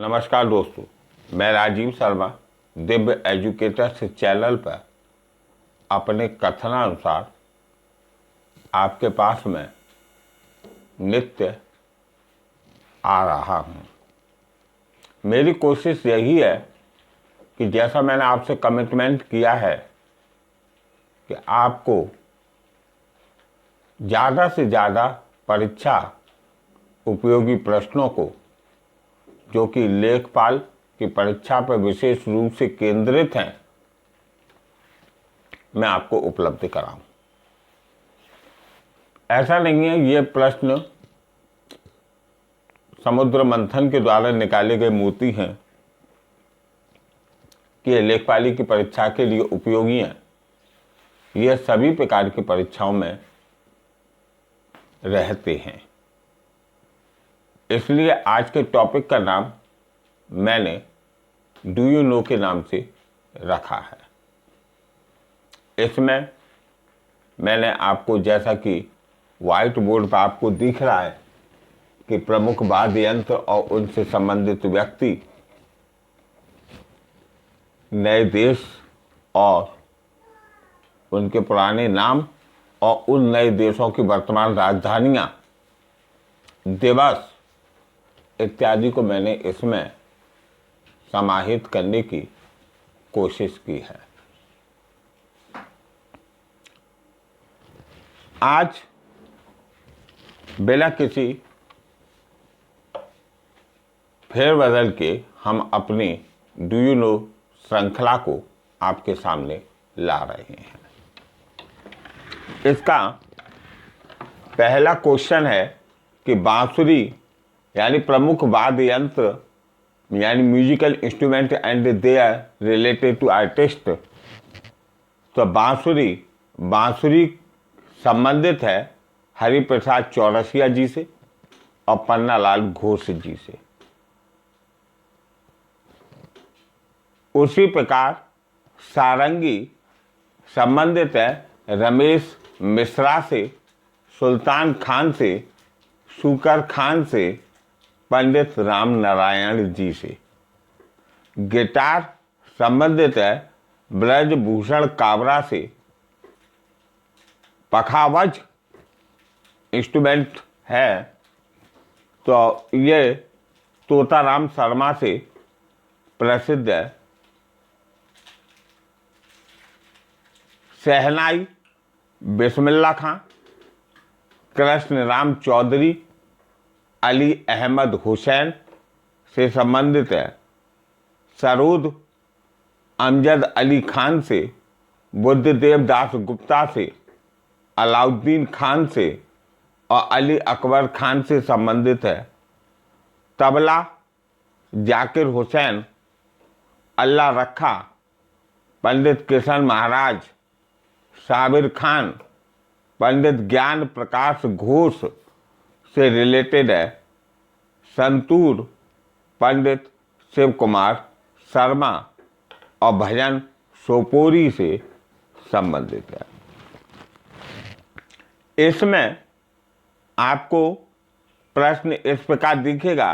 नमस्कार दोस्तों, मैं राजीव शर्मा दिव्य एजुकेटर्स चैनल पर अपने कथनानुसार आपके पास में नित्य आ रहा हूँ। मेरी कोशिश यही है कि जैसा मैंने आपसे कमिटमेंट किया है कि आपको ज़्यादा से ज़्यादा परीक्षा उपयोगी प्रश्नों को, जो कि लेखपाल की परीक्षा पर विशेष रूप से केंद्रित हैं, मैं आपको उपलब्ध कराऊं। ऐसा नहीं है ये प्रश्न समुद्र मंथन के द्वारा निकाले गए मोती हैं कि ये लेखपाली की परीक्षा के लिए उपयोगी हैं। ये सभी प्रकार की परीक्षाओं में रहते हैं। इसलिए आज के टॉपिक का नाम मैंने डू यू नो के नाम से रखा है। इसमें मैंने आपको, जैसा कि व्हाइट बोर्ड पर आपको दिख रहा है कि प्रमुख वाद्य यंत्र और उनसे संबंधित व्यक्ति, नए देश और उनके पुराने नाम और उन नए देशों की वर्तमान राजधानियां, दिवस इत्यादि को मैंने इसमें समाहित करने की कोशिश की है। आज बिना किसी फेरबदल के हम अपनी डू यू नो श्रृंखला को आपके सामने ला रहे हैं। इसका पहला क्वेश्चन है कि बांसुरी यानी प्रमुख वाद्य यंत्र यानी musical instrument and they are related to artist. तो बांसुरी संबंधित है हरिप्रसाद चौरसिया जी से और पन्नालाल घोष जी से। उसी प्रकार सारंगी संबंधित है रमेश मिश्रा से, सुल्तान खान से, शुकर खान से, पंडित राम नारायण जी से। गिटार संबंधित है ब्रजभूषण काबरा से। पखावज इंस्ट्रूमेंट है तो ये तोताराम शर्मा से प्रसिद्ध है। शहनाई बिस्मिल्ला खां, कृष्ण राम चौधरी, अली अहमद हुसैन से संबंधित है। सरोद अमजद अली खान से, बुद्धदेव दास गुप्ता से, अलाउद्दीन खान से और अली अकबर खान से संबंधित है। तबला जाकिर हुसैन, अल्लाह रखा, पंडित किशन महाराज, साबिर खान, पंडित ज्ञान प्रकाश घोष से रिलेटेड है। संतूर पंडित शिव कुमार शर्मा और भजन सोपोरी से संबंधित है। इसमें आपको प्रश्न इस प्रकार दिखेगा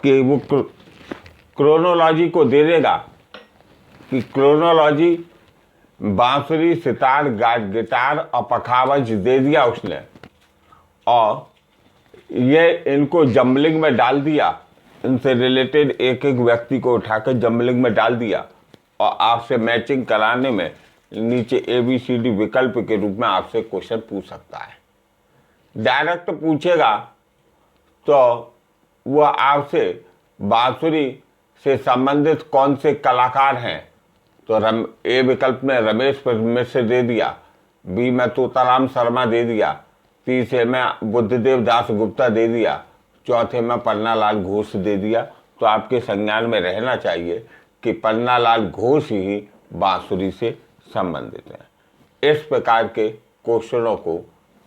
कि वो क्रोनोलॉजी को दे देगा कि क्रोनोलॉजी बांसुरी, सितार, गिटार और पखावज दे दिया उसने और ये इनको जम्बलिंग में डाल दिया। इनसे रिलेटेड एक एक व्यक्ति को उठाकर जम्बलिंग में डाल दिया और आपसे मैचिंग कराने में नीचे ABCD विकल्प के रूप में आपसे क्वेश्चन पूछ सकता है। डायरेक्ट पूछेगा तो वह आपसे बांसुरी से संबंधित कौन से कलाकार हैं, तो ए विकल्प में रमेश मिश्र दे दिया, बी में तोताराम शर्मा दे दिया, तीसरे में बुद्धदेव दास गुप्ता दे दिया, चौथे में पन्नालाल घोष दे दिया। तो आपके संज्ञान में रहना चाहिए कि पन्नालाल घोष ही बांसुरी से संबंधित है। इस प्रकार के क्वेश्चनों को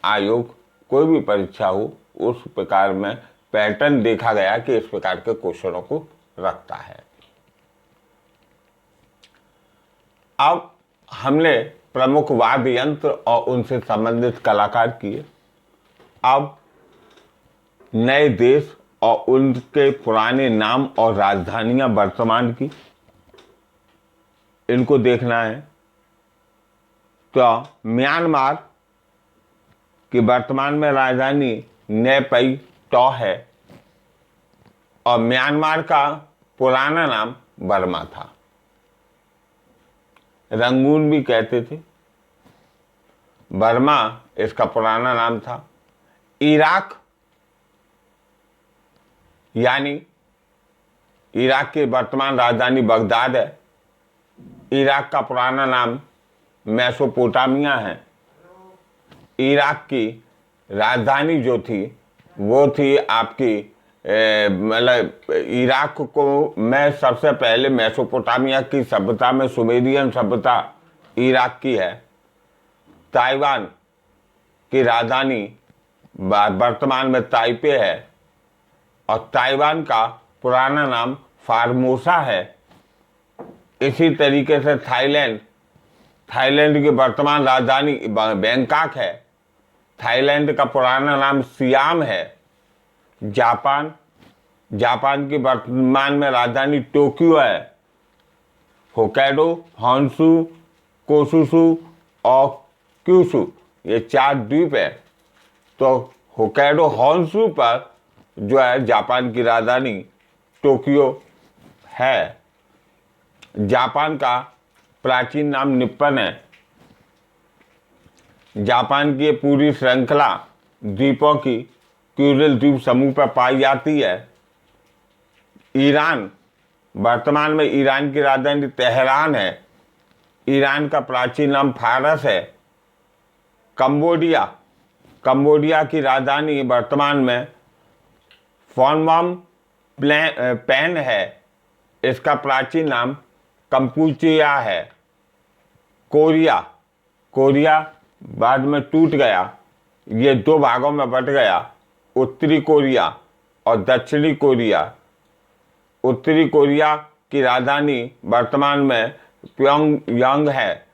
आयोग, कोई भी परीक्षा हो, उस प्रकार में पैटर्न देखा गया कि इस प्रकार के क्वेश्चनों को रखता है। अब हमने प्रमुख वाद्य यंत्र और उनसे संबंधित कलाकार किए। अब नए देश और उनके पुराने नाम और राजधानियां वर्तमान की, इनको देखना है। तो म्यांमार की वर्तमान में राजधानी नेपई टॉ है और म्यांमार का पुराना नाम बर्मा था, रंगून भी कहते थे, बर्मा इसका पुराना नाम था। इराक, यानी इराक की वर्तमान राजधानी बगदाद है। इराक का पुराना नाम मेसोपोटामिया है। इराक की राजधानी जो थी वो थी आपकी मतलब इराक को मैं सबसे पहले मेसोपोटामिया की सभ्यता में सुमेरियन सभ्यता इराक की है। ताइवान की राजधानी वर्तमान में ताइपे है और ताइवान का पुराना नाम फार्मोसा है। इसी तरीके से थाईलैंड की वर्तमान राजधानी बैंकॉक है। थाईलैंड का पुराना नाम सियाम है। जापान की वर्तमान में राजधानी टोक्यो है। होक्काइडो, होन्शु, कोशुशु और क्यूशु, ये 4 द्वीप है। तो होक्काइडो होन्शु पर जो है जापान की राजधानी टोक्यो है। जापान का प्राचीन नाम निप्पन है। जापान की पूरी श्रृंखला द्वीपों की क्यूरिल द्वीप समूह पर पाई जाती है। ईरान, वर्तमान में ईरान की राजधानी तेहरान है। ईरान का प्राचीन नाम फारस है। कंबोडिया की राजधानी वर्तमान में फोनम पेन है। इसका प्राचीन नाम कंपूचिया है। कोरिया बाद में टूट गया, ये 2 भागों में बंट गया, उत्तरी कोरिया और दक्षिणी कोरिया। उत्तरी कोरिया की राजधानी वर्तमान में प्योंगयांग है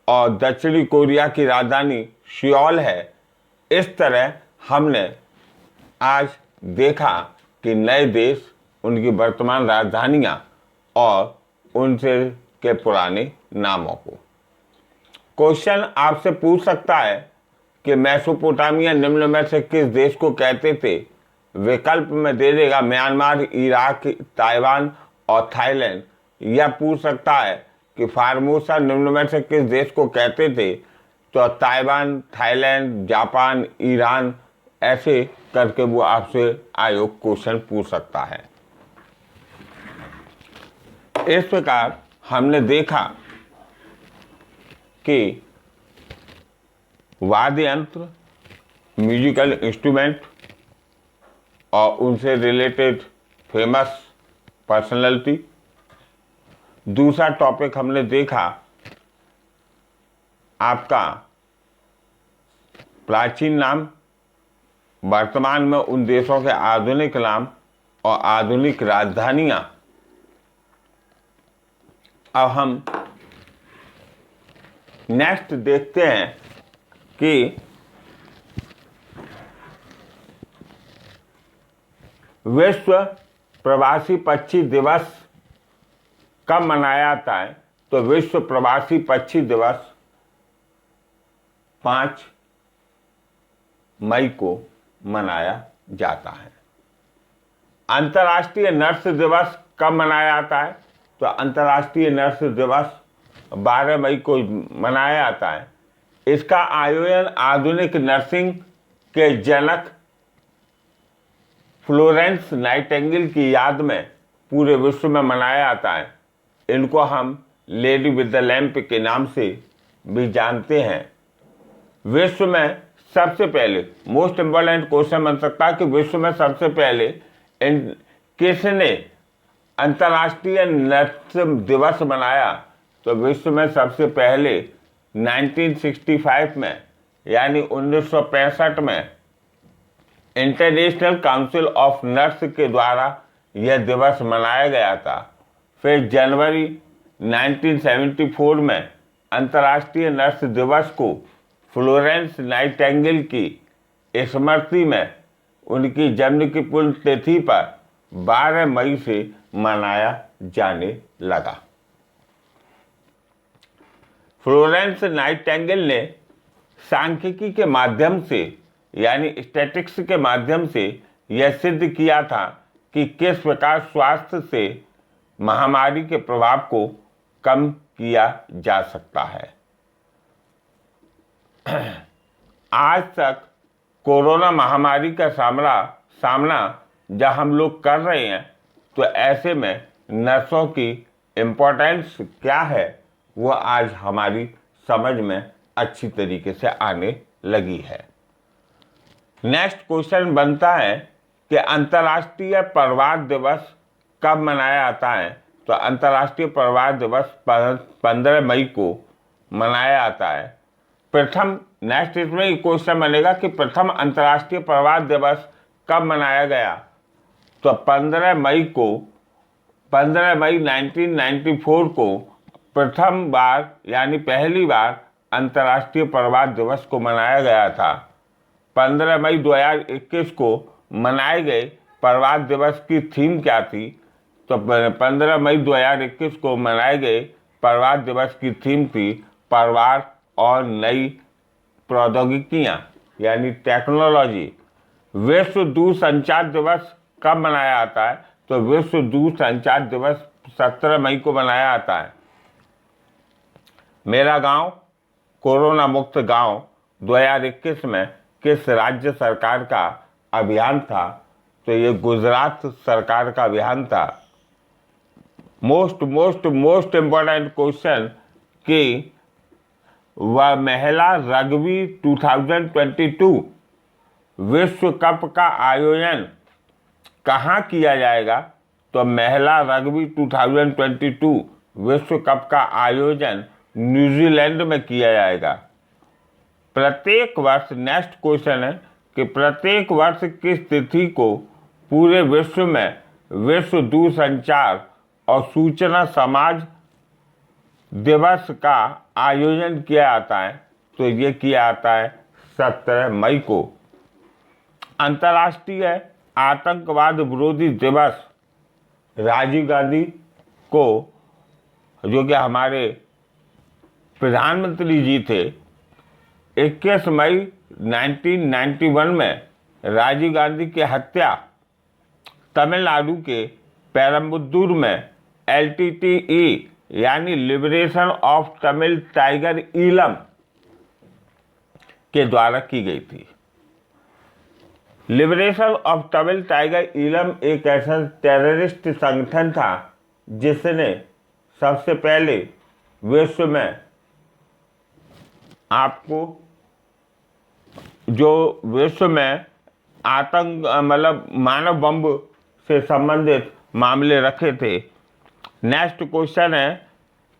और दक्षिणी कोरिया की राजधानी सियोल है। इस तरह हमने आज देखा कि नए देश, उनकी वर्तमान राजधानियां और उनसे के पुराने नामों को। क्वेश्चन आपसे पूछ सकता है कि मेसोपोटामिया निम्न में से किस देश को कहते थे? विकल्प में दे देगा म्यांमार, इराक, ताइवान और थाईलैंड। यह पूछ सकता है कि फार्मोसा निम्न में से किस देश को कहते थे? तो ताइवान, थाईलैंड, जापान, ईरान, ऐसे करके वो आपसे आयोग क्वेश्चन पूछ सकता है। इस प्रकार हमने देखा कि वाद्य यंत्र, म्यूजिकल इंस्ट्रूमेंट और उनसे रिलेटेड फेमस पर्सनैलिटी। दूसरा टॉपिक हमने देखा आपका प्राचीन नाम, वर्तमान में उन देशों के आधुनिक नाम और आधुनिक राजधानियां। अब हम नेक्स्ट देखते हैं कि विश्व प्रवासी पक्षी दिवस कब मनाया जाता है? तो विश्व प्रवासी पक्षी दिवस 5 मई को मनाया जाता है। अंतर्राष्ट्रीय नर्स दिवस कब मनाया जाता है? तो अंतर्राष्ट्रीय नर्स दिवस 12 मई को मनाया जाता है। इसका आयोजन आधुनिक नर्सिंग के जनक फ्लोरेंस नाइटिंगेल की याद में पूरे विश्व में मनाया जाता है। इनको हम लेडी विद द लैंप के नाम से भी जानते हैं। विश्व में सबसे पहले, मोस्ट इंपॉर्टेंट क्वेश्चन बन सकता है कि विश्व में सबसे पहले किसने अंतर्राष्ट्रीय नर्स दिवस मनाया? तो विश्व में सबसे पहले 1965 में, यानी 1965 में इंटरनेशनल काउंसिल ऑफ नर्स के द्वारा यह दिवस मनाया गया था। फिर जनवरी 1974 में अंतर्राष्ट्रीय नर्स दिवस को फ्लोरेंस नाइटिंगेल की स्मृति में उनकी जन्म की पुण्यतिथि पर 12 मई से मनाया जाने लगा। फ्लोरेंस नाइटिंगेल ने सांख्यिकी के माध्यम से यानी स्टैटिस्टिक्स के माध्यम से यह सिद्ध किया था कि किस प्रकार स्वास्थ्य से महामारी के प्रभाव को कम किया जा सकता है। आज तक कोरोना महामारी का सामना जब हम लोग कर रहे हैं तो ऐसे में नर्सों की इम्पोर्टेंस क्या है वो आज हमारी समझ में अच्छी तरीके से आने लगी है। नेक्स्ट क्वेश्चन बनता है कि अंतर्राष्ट्रीय परिवार दिवस कब मनाया जाता है। तो अंतर्राष्ट्रीय परिवार दिवस 15 मई को मनाया जाता है। प्रथम नेक्स्ट इसमें क्वेश्चन बनेगा कि प्रथम अंतर्राष्ट्रीय परिवार दिवस कब मनाया गया। तो 15 मई 1994 को प्रथम बार यानी पहली बार अंतर्राष्ट्रीय परिवार दिवस को मनाया गया था। 15 मई 2021 को मनाए गए परिवार दिवस की थीम क्या थी। तो 15 मई 2021 को मनाए गए परिवार दिवस की थीम थी परिवार और नई प्रौद्योगिकियां यानी टेक्नोलॉजी। विश्व दूरसंचार दिवस कब मनाया जाता है। तो विश्व दूरसंचार दिवस 17 मई को मनाया जाता है। मेरा गांव कोरोना मुक्त गांव 2021 में किस राज्य सरकार का अभियान था। तो ये गुजरात सरकार का अभियान था। मोस्ट इम्पोर्टेंट क्वेश्चन कि वह महिला रग्बी 2022 विश्व कप का आयोजन कहाँ किया जाएगा। तो महिला रग्बी 2022 विश्व कप का आयोजन न्यूजीलैंड में किया जाएगा। प्रत्येक वर्ष नेक्स्ट क्वेश्चन है कि प्रत्येक वर्ष किस तिथि को पूरे विश्व में विश्व दूरसंचार और सूचना समाज दिवस का आयोजन किया जाता है। तो ये किया जाता है 17 मई को। अंतर्राष्ट्रीय आतंकवाद विरोधी दिवस राजीव गांधी को, जो कि हमारे प्रधानमंत्री जी थे, 21 मई 1991 में राजीव गांधी की हत्या तमिलनाडु के पेरम्बदूर में LTTE यानी liberation of Tamil tiger Eelam के द्वारा की गई थी। Liberation of Tamil tiger Eelam एक ऐसा टेररिस्ट संगठन था जिसने सबसे पहले विश्व में आपको जो विश्व में आतंक मतलब मानव बम से संबंधित मामले रखे थे। नेक्स्ट क्वेश्चन है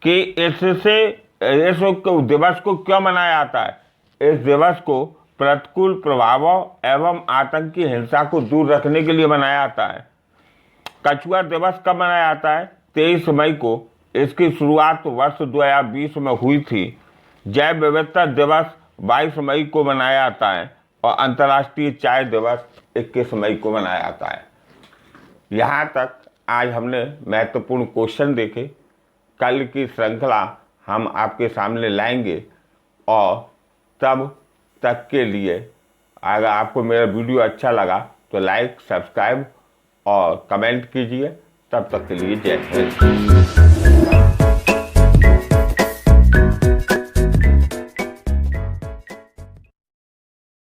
कि इस दिवस को क्यों मनाया जाता है। इस दिवस को प्रतिकूल प्रभावों एवं आतंकी हिंसा को दूर रखने के लिए मनाया जाता है। कछुआ दिवस कब मनाया जाता है। 23 मई को। इसकी शुरुआत वर्ष 2020 में हुई थी। जैव विविधता दिवस 22 मई को मनाया जाता है और अंतर्राष्ट्रीय चाय दिवस 21 मई को मनाया जाता है। यहाँ तक आज हमने महत्वपूर्ण क्वेश्चन देखे। कल की श्रृंखला हम आपके सामने लाएंगे और तब तक के लिए अगर आपको मेरा वीडियो अच्छा लगा तो लाइक, सब्सक्राइब और कमेंट कीजिए। तब तक के लिए जय हिंद।